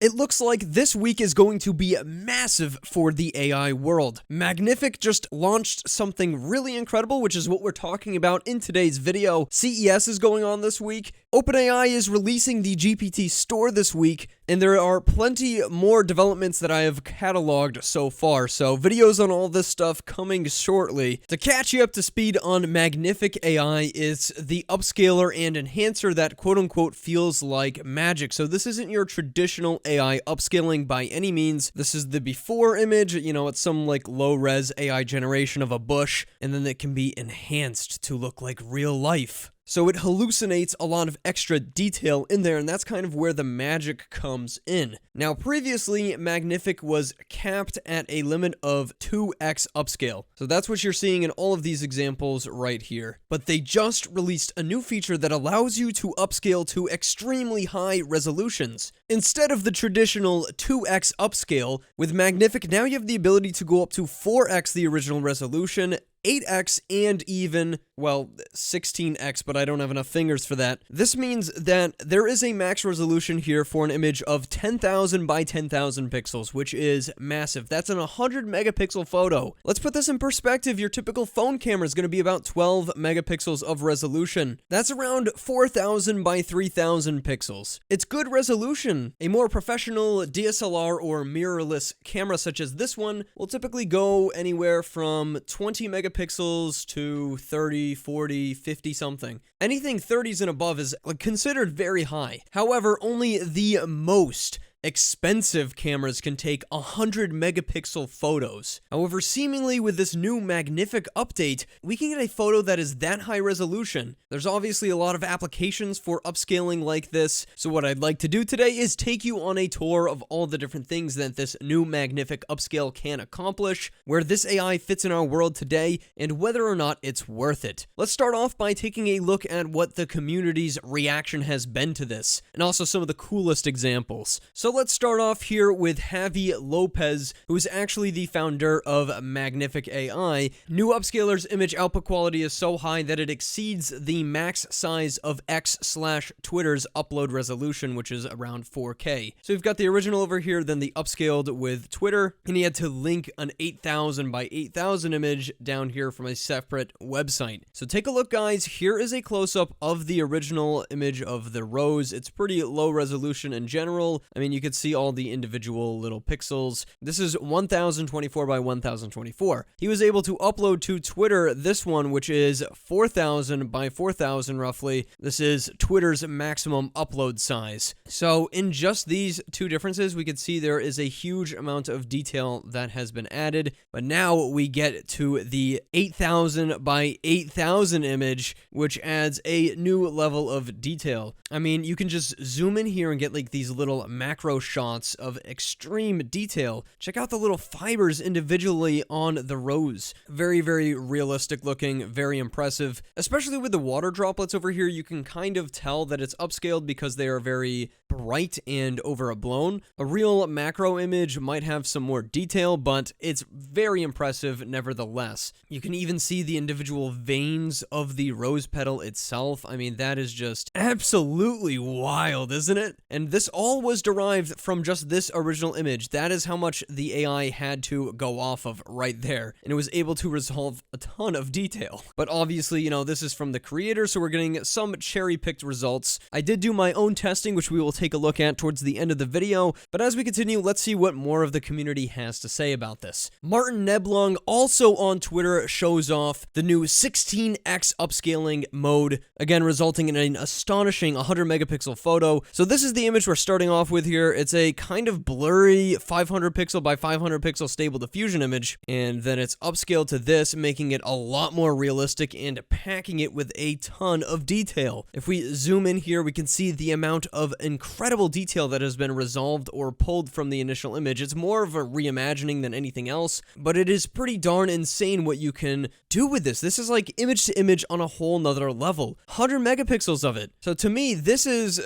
It looks like this week is going to be massive for the AI world. Magnific just launched something really incredible, which is what we're talking about in today's video. CES is going on this week. OpenAI is releasing the GPT store this week, and there are plenty more developments that I have cataloged so far, so videos on all this stuff coming shortly. To catch you up to speed on Magnific AI is the upscaler and enhancer that quote-unquote feels like magic. So this isn't your traditional AI upscaling by any means. This is the before image, it's some like low-res AI generation of a bush, and then it can be enhanced to look like real life. So it hallucinates a lot of extra detail in there, and that's kind of where the magic comes in. Now, previously, Magnific was capped at a limit of 2x upscale. So that's what you're seeing in all of these examples right here. But they just released a new feature that allows you to upscale to extremely high resolutions. Instead of the traditional 2x upscale, with Magnific, now you have the ability to go up to 4x the original resolution, 8x, and even, 16x, but I don't have enough fingers for that. This means that there is a max resolution here for an image of 10,000 by 10,000 pixels, which is massive. That's an 100 megapixel photo. Let's put this in perspective. Your typical phone camera is going to be about 12 megapixels of resolution. That's around 4,000 by 3,000 pixels. It's good resolution. A more professional DSLR or mirrorless camera such as this one will typically go anywhere from 20 megapixels to 30, 40, 50 something. Anything 30s and above is considered very high. However, only the most expensive cameras can take 100 megapixel photos. However, seemingly with this new Magnific update, we can get a photo that is that high resolution. There's obviously a lot of applications for upscaling like this, so what I'd like to do today is take you on a tour of all the different things that this new Magnific upscale can accomplish, where this AI fits in our world today, and whether or not it's worth it. Let's start off by taking a look at what the community's reaction has been to this, and also some of the coolest examples. So let's start off here with Javi Lopez, who is actually the founder of Magnific AI. New upscaler's image output quality is so high that it exceeds the max size of X/Twitter's upload resolution, which is around 4K. So we've got the original over here, then the upscaled with Twitter, and he had to link an 8,000 by 8,000 image down here from a separate website. So take a look, guys. Here is a close-up of the original image of the rose. It's pretty low resolution in general. I mean, you could see all the individual little pixels. This is 1024 by 1024. He was able to upload to Twitter this one, which is 4000 by 4000 roughly. This is Twitter's maximum upload size. So in just these two differences, we could see there is a huge amount of detail that has been added. But now we get to the 8000 by 8000 image, which adds a new level of detail. I mean, you can just zoom in here and get like these little macro shots of extreme detail. Check out the little fibers individually on the rose. Very, very realistic looking, very impressive. Especially with the water droplets over here, you can kind of tell that it's upscaled because they are very bright and overblown. A real macro image might have some more detail, but it's very impressive nevertheless. You can even see the individual veins of the rose petal itself. I mean, that is just absolutely wild, isn't it? And this all was derived from just this original image. That is how much the AI had to go off of right there, and it was able to resolve a ton of detail. But obviously, this is from the creator, so we're getting some cherry-picked results. I did do my own testing, which we will take a look at towards the end of the video, but as we continue, let's see what more of the community has to say about this. Martin Neblong, also on Twitter, shows off the new 16x upscaling mode, again resulting in an astonishing 100 megapixel photo. So this is the image we're starting off with here. It's a kind of blurry 500 pixel by 500 pixel stable diffusion image, and then it's upscaled to this, making it a lot more realistic and packing it with a ton of detail. If we zoom in here, we can see the amount of incredible detail that has been resolved or pulled from the initial image. It's more of a reimagining than anything else, but it is pretty darn insane what you can do with this. This is like image to image on a whole nother level. 100 megapixels of it. So to me, this is,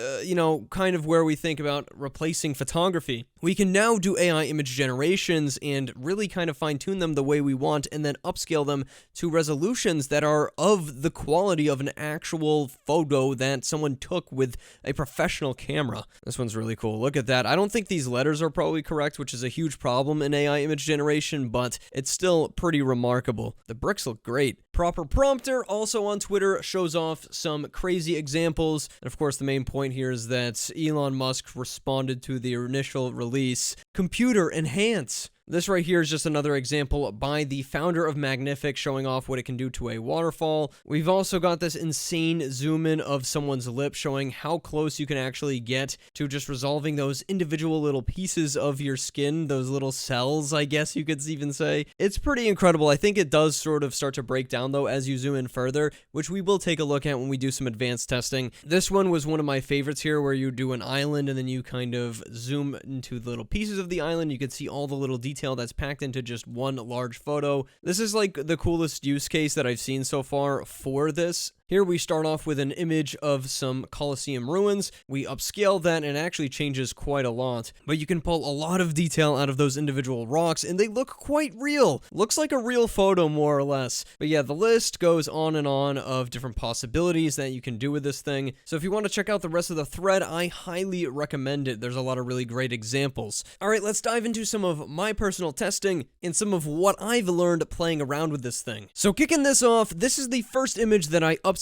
kind of where we think about replacing replacing photography. We can now do AI image generations and really kind of fine-tune them the way we want and then upscale them to resolutions that are of the quality of an actual photo that someone took with a professional camera. This one's really cool. Look at that. I don't think these letters are probably correct, which is a huge problem in AI image generation, but it's still pretty remarkable. The bricks look great. Proper Prompter, also on Twitter, shows off some crazy examples. And of course, the main point here is that Elon Musk responded to the initial release. Computer enhance. This right here is just another example by the founder of Magnific showing off what it can do to a waterfall. We've also got this insane zoom in of someone's lip showing how close you can actually get to just resolving those individual little pieces of your skin, those little cells, I guess you could even say. It's pretty incredible. I think it does sort of start to break down though as you zoom in further, which we will take a look at when we do some advanced testing. This one was one of my favorites here where you do an island and then you kind of zoom into the little pieces of the island. You can see all the little detail that's packed into just one large photo. This is like the coolest use case that I've seen so far for this. Here we start off with an image of some Colosseum ruins. We upscale that and it actually changes quite a lot. But you can pull a lot of detail out of those individual rocks and they look quite real. Looks like a real photo more or less. But yeah, the list goes on and on of different possibilities that you can do with this thing. So if you want to check out the rest of the thread, I highly recommend it. There's a lot of really great examples. Alright, let's dive into some of my personal testing and some of what I've learned playing around with this thing. So kicking this off, this is the first image that I upscaled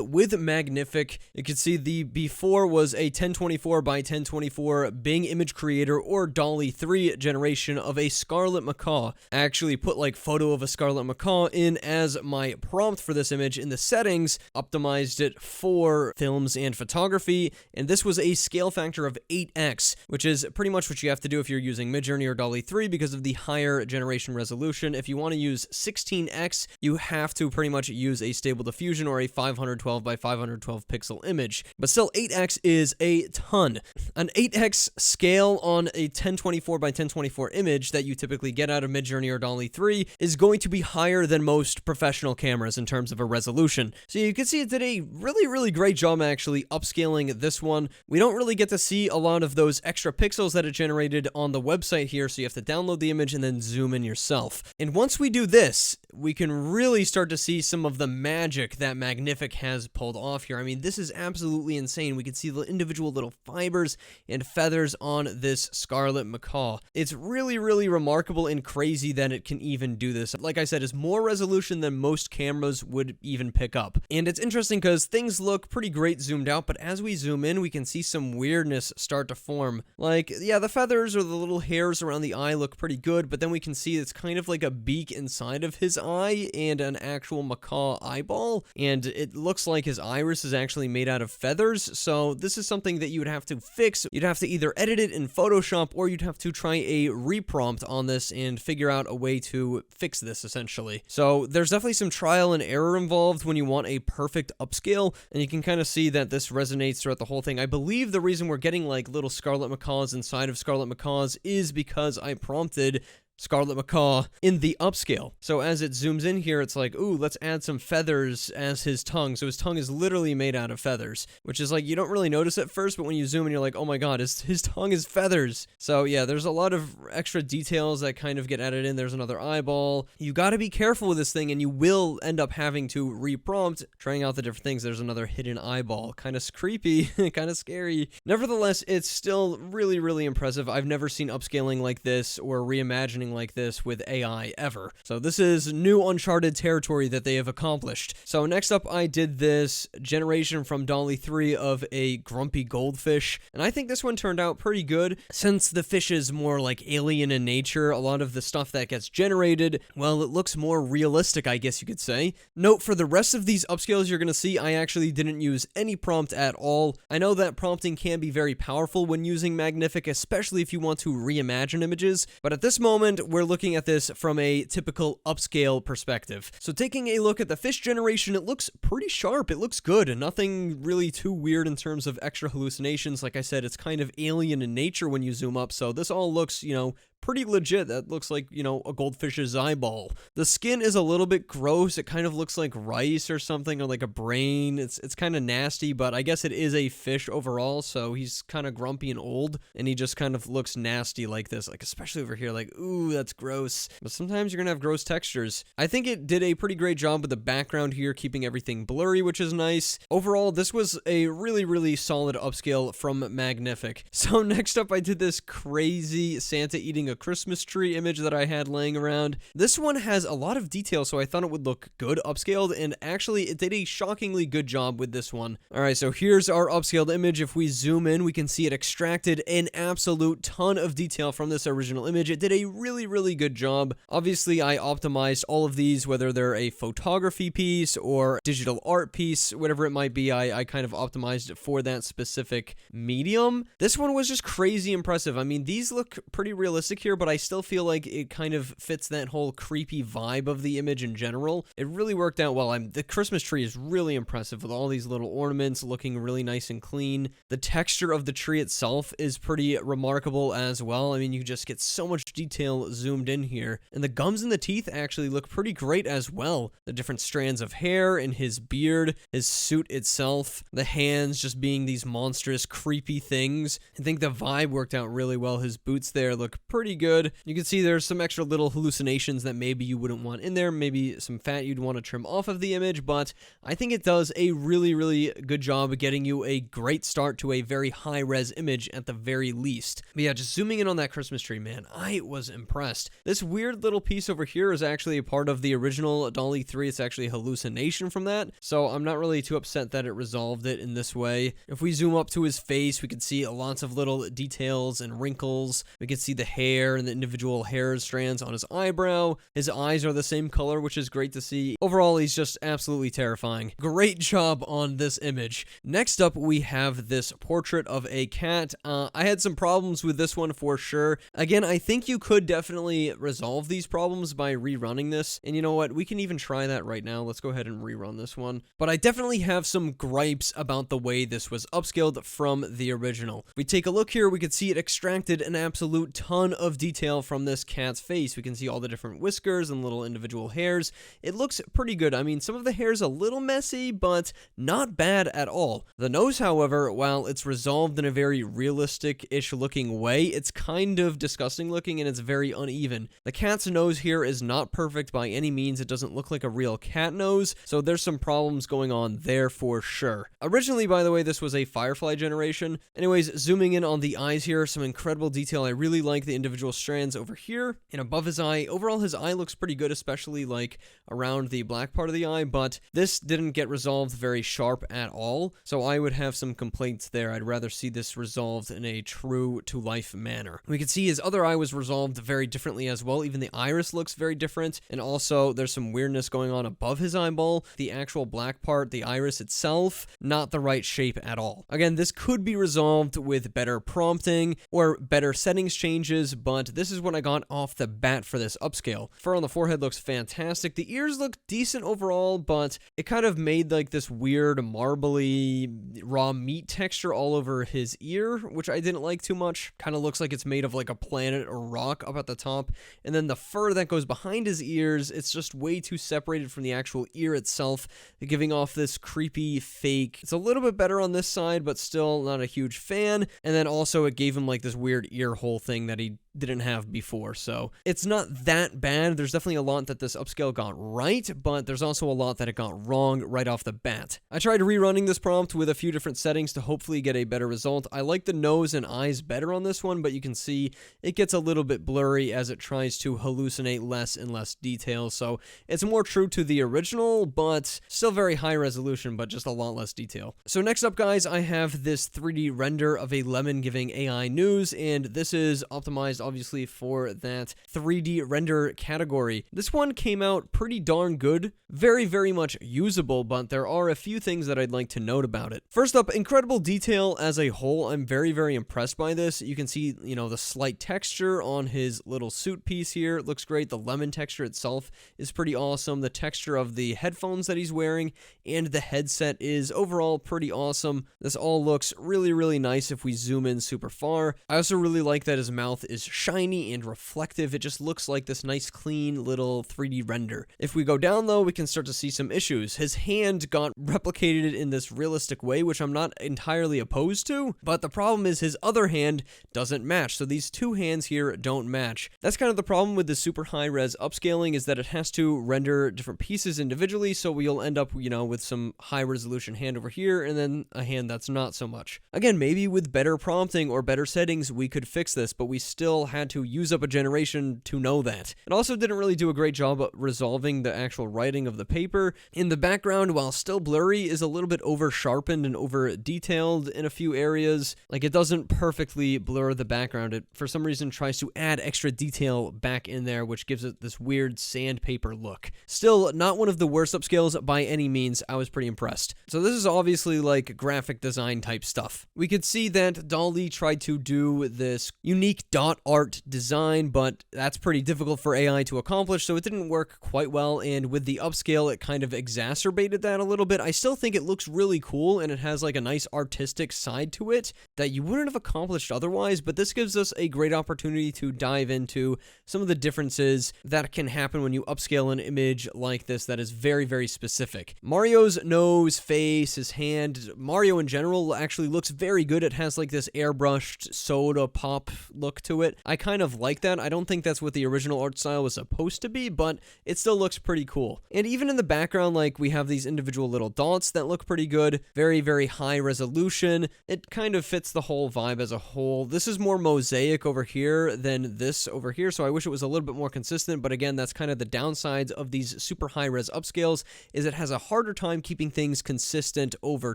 with Magnific. You can see the before was a 1024 by 1024 Bing image creator or DALL-E 3 generation of a scarlet macaw. I actually put like photo of a scarlet macaw in as my prompt for this image in the settings, optimized it for films and photography, and this was a scale factor of 8x, which is pretty much what you have to do if you're using Midjourney or DALL-E 3 because of the higher generation resolution. If you want to use 16x, you have to pretty much use a stable diffusion or a 512 by 512 pixel image, but still 8x is a ton. An 8x scale on a 1024 by 1024 image that you typically get out of Midjourney or DALL-E 3 is going to be higher than most professional cameras in terms of a resolution. So you can see it did a really great job actually upscaling this one. We don't really get to see a lot of those extra pixels that it generated on the website here, so you have to download the image and then zoom in yourself. And once we do this, we can really start to see some of the magic that Magnific has pulled off here. I mean, this is absolutely insane. We can see the individual little fibers and feathers on this scarlet macaw. It's really remarkable and crazy that it can even do this. Like I said, it's more resolution than most cameras would even pick up. And it's interesting because things look pretty great zoomed out, but as we zoom in, we can see some weirdness start to form. Like, yeah, the feathers or the little hairs around the eye look pretty good, but then we can see it's kind of like a beak inside of his eye and an actual macaw eyeball, and it looks like his iris is actually made out of feathers. So this is something that you would have to fix. You'd have to either edit it in Photoshop or you'd have to try a reprompt on this and figure out a way to fix this essentially. So there's definitely some trial and error involved when you want a perfect upscale, and you can kind of see that this resonates throughout the whole thing. I believe the reason we're getting like little scarlet macaws inside of scarlet macaws is because I prompted scarlet macaw in the upscale. So as it zooms in here, it's like, ooh, let's add some feathers as his tongue. So his tongue is literally made out of feathers, which is like, you don't really notice at first, but when you zoom in, you're like, oh my god, his tongue is feathers. So yeah, there's a lot of extra details that kind of get added in. There's another eyeball. You got to be careful with this thing, and you will end up having to reprompt, trying out the different things. There's another hidden eyeball. Kind of creepy, kind of scary. Nevertheless, it's still really impressive. I've never seen upscaling like this or reimagining like this with AI ever. So this is new uncharted territory that they have accomplished. So next up, I did this generation from DALL-E 3 of a grumpy goldfish, and I think this one turned out pretty good. Since the fish is more like alien in nature, a lot of the stuff that gets generated, well, it looks more realistic, I guess you could say. Note, for the rest of these upscales you're going to see, I actually didn't use any prompt at all. I know that prompting can be very powerful when using Magnific, especially if you want to reimagine images, but at this moment, we're looking at this from a typical upscale perspective. So taking a look at the fish generation, it looks pretty sharp. It looks good, and nothing really too weird in terms of extra hallucinations. Like I said, it's kind of alien in nature when you zoom up, so this all looks, you know, pretty legit. That looks like, you know, a goldfish's eyeball. The skin is a little bit gross. It kind of looks like rice or something, or like a brain. It's kind of nasty, but I guess it is a fish overall, so he's kind of grumpy and old, and he just kind of looks nasty like this, like especially over here, like, ooh, that's gross. But sometimes you're gonna have gross textures. I think it did a pretty great job with the background here, keeping everything blurry, which is nice. Overall, this was a really, really solid upscale from Magnific. So next up, I did this crazy Santa eating a Christmas tree image that I had laying around. This one has a lot of detail, so I thought it would look good upscaled, and actually it did a shockingly good job with this one. Alright, so here's our upscaled image. If we zoom in, we can see it extracted an absolute ton of detail from this original image. It did a really, really good job. Obviously, I optimized all of these, whether they're a photography piece or digital art piece, whatever it might be, I kind of optimized it for that specific medium. This one was just crazy impressive. I mean, these look pretty realistic here, but I still feel like it kind of fits that whole creepy vibe of the image in general. It really worked out well. The Christmas tree is really impressive with all these little ornaments looking really nice and clean. The texture of the tree itself is pretty remarkable as well. I mean, you just get so much detail zoomed in here. And the gums and the teeth actually look pretty great as well. The different strands of hair and his beard, his suit itself, the hands just being these monstrous, creepy things. I think the vibe worked out really well. His boots there look pretty good. You can see there's some extra little hallucinations that maybe you wouldn't want in there, maybe some fat you'd want to trim off of the image, but I think it does a really, really good job of getting you a great start to a very high-res image at the very least. But yeah, just zooming in on that Christmas tree, man, I was impressed. This weird little piece over here is actually a part of the original DALL-E 3. It's actually a hallucination from that, so I'm not really too upset that it resolved it in this way. If we zoom up to his face, we can see lots of little details and wrinkles. We can see the hair and the individual hair strands on his eyebrow. His eyes are the same color, which is great to see. Overall, he's just absolutely terrifying. Great job on this image. Next up, we have this portrait of a cat. I had some problems with this one for sure. Again, I think you could definitely resolve these problems by rerunning this. And you know what? We can even try that right now. Let's go ahead and rerun this one. But I definitely have some gripes about the way this was upscaled from the original. If we take a look here, we can see it extracted an absolute ton of detail from this cat's face. We can see all the different whiskers and little individual hairs. It looks pretty good. I mean, some of the hair's a little messy, but not bad at all. The nose, however, while it's resolved in a very realistic-ish looking way, it's kind of disgusting looking and it's very uneven. The cat's nose here is not perfect by any means. It doesn't look like a real cat nose, so there's some problems going on there for sure. Originally, by the way, this was a Firefly generation. Anyways, zooming in on the eyes here, some incredible detail. I really like the individual strands over here and above his eye. Overall, his eye looks pretty good, especially like around the black part of the eye, but this didn't get resolved very sharp at all, so I would have some complaints there. I'd rather see this resolved in a true to life manner. We can see his other eye was resolved very differently as well. Even the iris looks very different, and also there's some weirdness going on above his eyeball. The actual black part, the iris itself, not the right shape at all. Again, this could be resolved with better prompting or better settings changes, but this is what I got off the bat for this upscale. Fur on the forehead looks fantastic. The ears look decent overall, but it kind of made like this weird marbly raw meat texture all over his ear, which I didn't like too much. Kind of looks like it's made of like a planet or rock up at the top, and then the fur that goes behind his ears, it's just way too separated from the actual ear itself, giving off this creepy fake. It's a little bit better on this side, but still not a huge fan. And then also it gave him like this weird ear hole thing that he didn't have before, so it's not that bad. There's definitely a lot that this upscale got right, but there's also a lot that it got wrong right off the bat. I tried rerunning this prompt with a few different settings to hopefully get a better result. I like the nose and eyes better on this one, but you can see it gets a little bit blurry as it tries to hallucinate less and less detail, so it's more true to the original, but still very high resolution, but just a lot less detail. So next up, guys, I have this 3D render of a lemon giving AI news, and this is optimized obviously for that 3D render category. This one came out pretty darn good, very, very much usable, but there are a few things that I'd like to note about it. First up, incredible detail as a whole. I'm very, very impressed by this. You can see, you know, the slight texture on his little suit piece here. It looks great. The lemon texture itself is pretty awesome. The texture of the headphones that he's wearing and the headset is overall pretty awesome. This all looks really, really nice if we zoom in super far. I also really like that his mouth is shiny and reflective. It just looks like this nice, clean little 3D render. If we go down though, we can start to see some issues. His hand got replicated in this realistic way, which I'm not entirely opposed to, but the problem is his other hand doesn't match. So these two hands here don't match. That's kind of the problem with the super high res upscaling, is that it has to render different pieces individually. So we'll end up, with some high resolution hand over here and then a hand that's not so much. Again, maybe with better prompting or better settings, we could fix this, but we still had to use up a generation to know that. It also didn't really do a great job of resolving the actual writing of the paper. In the background, while still blurry, is a little bit over sharpened and over detailed in a few areas. Like, it doesn't perfectly blur the background. It, for some reason, tries to add extra detail back in there, which gives it this weird sandpaper look. Still, not one of the worst upscales by any means. I was pretty impressed. So this is obviously like graphic design type stuff. We could see that DALL-E tried to do this unique dot art design, but that's pretty difficult for AI to accomplish, so it didn't work quite well, and with the upscale, it kind of exacerbated that a little bit. I still think it looks really cool, and it has like a nice artistic side to it that you wouldn't have accomplished otherwise, but this gives us a great opportunity to dive into some of the differences that can happen when you upscale an image like this that is very, very specific. Mario's nose, face, his hand, Mario in general actually looks very good. It has like this airbrushed soda pop look to it. I kind of like that. I don't think that's what the original art style was supposed to be, but it still looks pretty cool. And even in the background, like, we have these individual little dots that look pretty good. Very, very high resolution. It kind of fits the whole vibe as a whole. This is more mosaic over here than this over here, so I wish it was a little bit more consistent, but again, that's kind of the downsides of these super high res upscales, is it has a harder time keeping things consistent over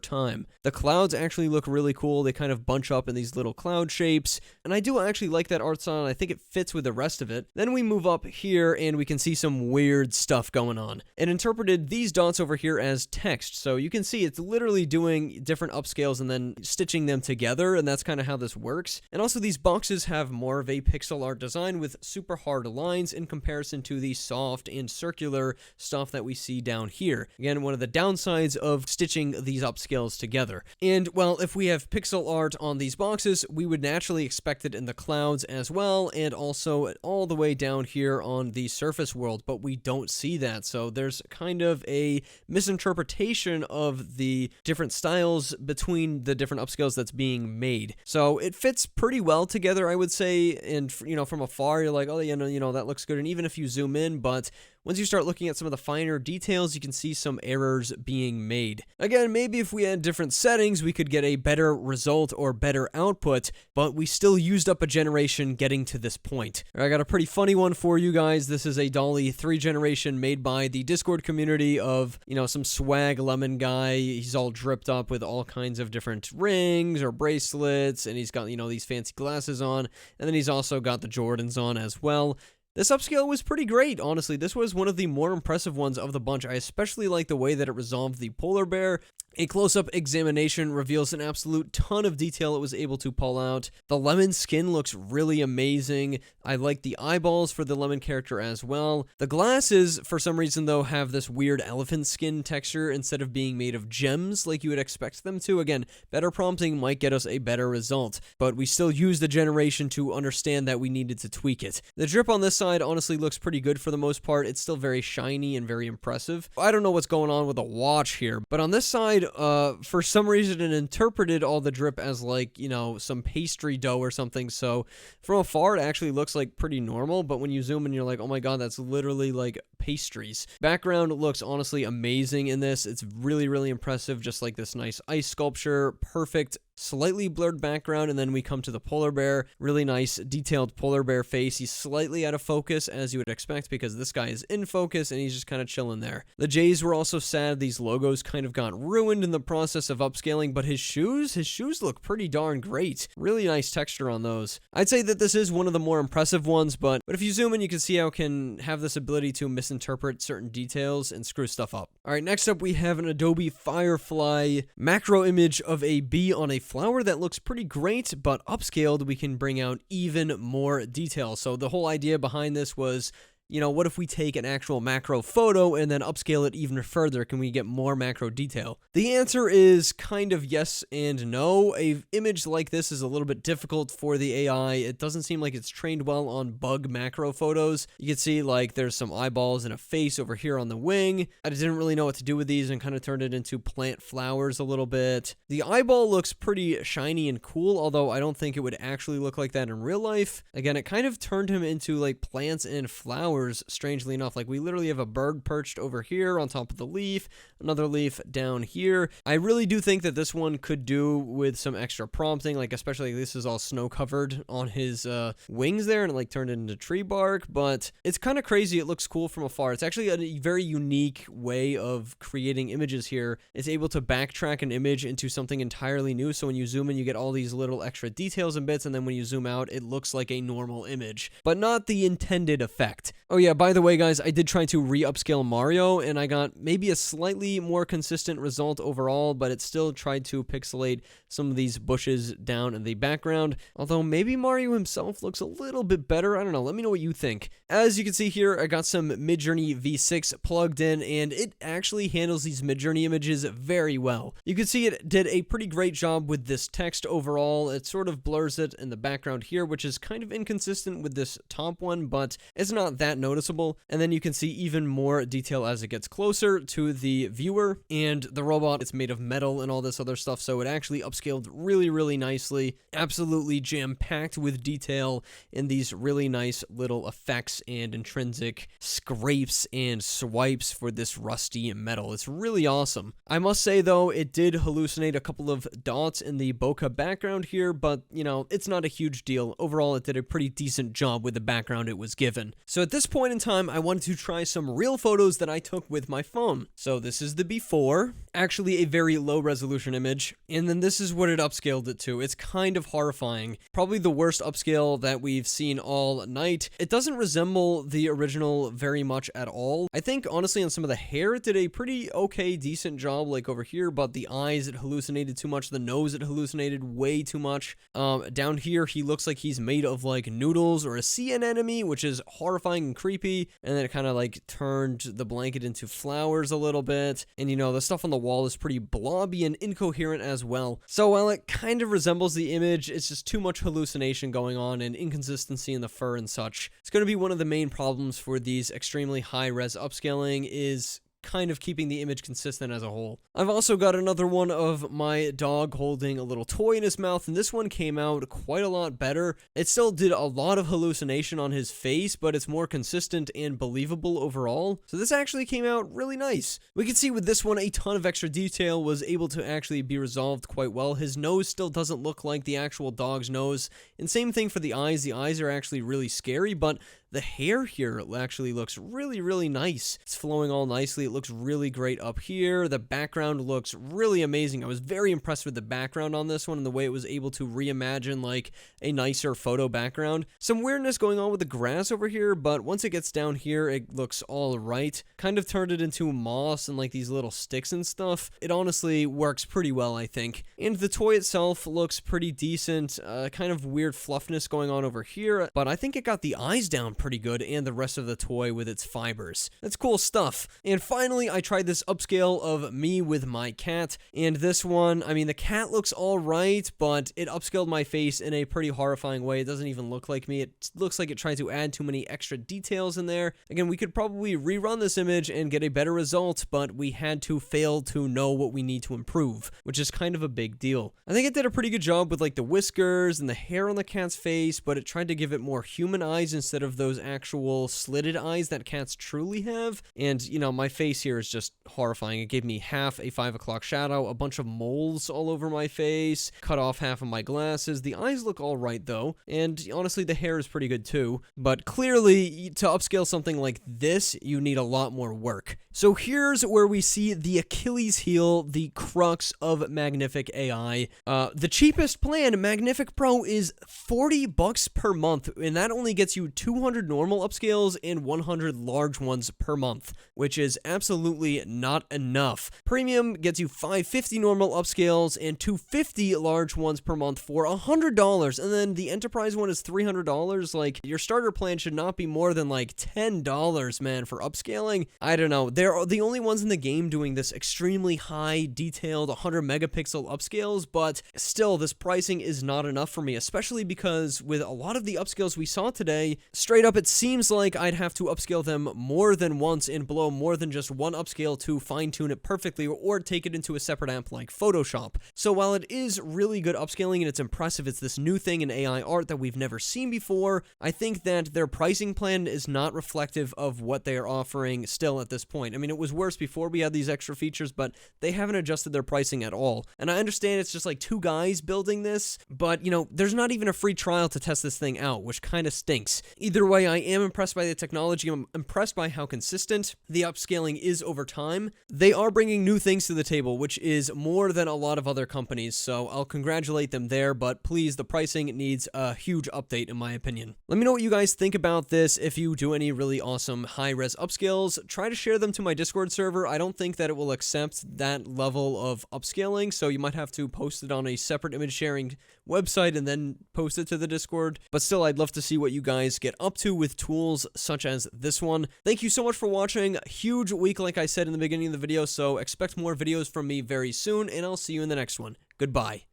time. The clouds actually look really cool. They kind of bunch up in these little cloud shapes, and I do actually like that art style, and I think it fits with the rest of it. Then we move up here, and we can see some weird stuff going on. It interpreted these dots over here as text, so you can see it's literally doing different upscales and then stitching them together, and that's kind of how this works. And also, these boxes have more of a pixel art design with super hard lines in comparison to the soft and circular stuff that we see down here. Again, one of the downsides of stitching these upscales together. And, well, if we have pixel art on these boxes, we would naturally expect it in the clouds as well, and also all the way down here on the surface world, but we don't see that. So there's kind of a misinterpretation of the different styles between the different upscales that's being made. So it fits pretty well together, I would say, and from afar, you're like, oh, that looks good. And even if you zoom in, but once you start looking at some of the finer details, you can see some errors being made. Again, maybe if we had different settings, we could get a better result or better output, but we still used up a generation getting to this point. I got a pretty funny one for you guys. This is a DALL-E 3 generation made by the Discord community of, some swag lemon guy. He's all dripped up with all kinds of different rings or bracelets, and he's got, these fancy glasses on, and then he's also got the Jordans on as well. This upscale was pretty great, honestly. This was one of the more impressive ones of the bunch. I especially like the way that it resolved the polar bear. A close-up examination reveals an absolute ton of detail it was able to pull out. The lemon skin looks really amazing. I like the eyeballs for the lemon character as well. The glasses, for some reason, though, have this weird elephant skin texture instead of being made of gems like you would expect them to. Again, better prompting might get us a better result, but we still use the generation to understand that we needed to tweak it. The drip on this side honestly looks pretty good for the most part. It's still very shiny and very impressive. I don't know what's going on with the watch here, but on this side, for some reason it interpreted all the drip as like, some pastry dough or something. So from afar, it actually looks like pretty normal, but when you zoom in, you're like, oh my god, that's literally like pastries. Background looks honestly amazing in this. It's really, really impressive. Just like this nice ice sculpture, perfect slightly blurred background, and then we come to the polar bear. Really nice detailed polar bear face. He's slightly out of focus, as you would expect, because this guy is in focus and he's just kind of chilling there. The J's were also sad. These logos kind of got ruined in the process of upscaling, but his shoes look pretty darn great. Really nice texture on those. I'd say that this is one of the more impressive ones, but if you zoom in, you can see how it can have this ability to misinterpret certain details and screw stuff up. All right, next up we have an Adobe Firefly macro image of a bee on a flower that looks pretty great, but upscaled, we can bring out even more detail. So the whole idea behind this was what if we take an actual macro photo and then upscale it even further? Can we get more macro detail? The answer is kind of yes and no. An image like this is a little bit difficult for the AI. It doesn't seem like it's trained well on bug macro photos. You can see like there's some eyeballs and a face over here on the wing. I didn't really know what to do with these and kind of turned it into plant flowers a little bit. The eyeball looks pretty shiny and cool, although I don't think it would actually look like that in real life. Again, it kind of turned him into like plants and flowers, strangely enough. Like we literally have a bird perched over here on top of the leaf, another leaf down here. I really do think that this one could do with some extra prompting, like especially this is all snow covered on his wings there and it like turned it into tree bark, but it's kind of crazy. It looks cool from afar. It's actually a very unique way of creating images here. It's able to backtrack an image into something entirely new. So when you zoom in, you get all these little extra details and bits, and then when you zoom out, it looks like a normal image, but not the intended effect. Oh yeah, by the way, guys, I did try to re-upscale Mario, and I got maybe a slightly more consistent result overall, but it still tried to pixelate some of these bushes down in the background, although maybe Mario himself looks a little bit better. I don't know. Let me know what you think. As you can see here, I got some Midjourney V6 plugged in, and it actually handles these Midjourney images very well. You can see it did a pretty great job with this text overall. It sort of blurs it in the background here, which is kind of inconsistent with this top one, but it's not that noticeable. And then you can see even more detail as it gets closer to the viewer, and the robot, it's made of metal and all this other stuff, so it actually upscaled really, really nicely. Absolutely jam-packed with detail in these really nice little effects and intrinsic scrapes and swipes for this rusty metal. It's really awesome. I must say though, it did hallucinate a couple of dots in the bokeh background here, but it's not a huge deal. Overall, it did a pretty decent job with the background it was given. So at this point in time, I wanted to try some real photos that I took with my phone. So this is the before, actually a very low resolution image, and then this is what it upscaled it to. It's kind of horrifying. Probably the worst upscale that we've seen all night. It doesn't resemble the original very much at all. I think honestly on some of the hair, it did a pretty okay, decent job like over here, but the eyes, it hallucinated too much. The nose, it hallucinated way too much. Down here, he looks like he's made of like noodles or a sea anemone, which is horrifying and creepy. And then it kind of like turned the blanket into flowers a little bit. And the stuff on the wall is pretty blobby and incoherent as well. So while it kind of resembles the image, it's just too much hallucination going on and inconsistency in the fur and such. It's going to be one of the main problems for these extremely high-res upscaling is kind of keeping the image consistent as a whole. I've also got another one of my dog holding a little toy in his mouth, and this one came out quite a lot better. It still did a lot of hallucination on his face, but it's more consistent and believable overall. So this actually came out really nice. We can see with this one, a ton of extra detail was able to actually be resolved quite well. His nose still doesn't look like the actual dog's nose, and same thing for the eyes. The eyes are actually really scary, but the hair here actually looks really, really nice. It's flowing all nicely. It looks really great up here. The background looks really amazing. I was very impressed with the background on this one and the way it was able to reimagine like a nicer photo background. Some weirdness going on with the grass over here, but once it gets down here, it looks all right. Kind of turned it into moss and like these little sticks and stuff. It honestly works pretty well, I think. And the toy itself looks pretty decent. Kind of weird fluffiness going on over here, but I think it got the eyes down pretty good and the rest of the toy with its fibers. That's cool stuff. And finally, I tried this upscale of me with my cat, and this one, I mean, the cat looks all right, but it upscaled my face in a pretty horrifying way. It doesn't even look like me. It looks like it tried to add too many extra details in there. Again, we could probably rerun this image and get a better result, but we had to fail to know what we need to improve, which is kind of a big deal. I think it did a pretty good job with like the whiskers and the hair on the cat's face, but it tried to give it more human eyes instead of those actual slitted eyes that cats truly have. And my face here is just horrifying. It gave me half a 5 o'clock shadow, a bunch of moles all over my face, cut off half of my glasses. The eyes look all right though, and honestly the hair is pretty good too, but clearly to upscale something like this you need a lot more work. So here's where we see the Achilles heel, the crux of Magnific AI. The cheapest plan, MattVidPro, is $40 per month, and that only gets you 200 100 normal upscales and 100 large ones per month, which is absolutely not enough. Premium gets you 550 normal upscales and 250 large ones per month for $100, and then the enterprise one is $300. Like, your starter plan should not be more than like $10, man, for upscaling. I don't know. They're the only ones in the game doing this extremely high, detailed 100 megapixel upscales, but still, this pricing is not enough for me, especially because with a lot of the upscales we saw today, straight up, it seems like I'd have to upscale them more than once and blow more than just one upscale to fine-tune it perfectly or take it into a separate app like Photoshop. So while it is really good upscaling and it's impressive, it's this new thing in AI art that we've never seen before, I think that their pricing plan is not reflective of what they are offering still at this point. I mean, it was worse before we had these extra features, but they haven't adjusted their pricing at all. And I understand it's just like two guys building this, but, you know, there's not even a free trial to test this thing out, which kind of stinks. Either way, I am impressed by the technology. I'm impressed by how consistent the upscaling is over time. They are bringing new things to the table, which is more than a lot of other companies, so I'll congratulate them there, but please, the pricing needs a huge update in my opinion. Let me know what you guys think about this. If you do any really awesome high-res upscales, try to share them to my Discord server. I don't think that it will accept that level of upscaling, so you might have to post it on a separate image sharing website and then post it to the Discord. But still, I'd love to see what you guys get up to with tools such as this one. Thank you so much for watching. Huge week, like I said in the beginning of the video, so expect more videos from me very soon, and I'll see you in the next one. Goodbye.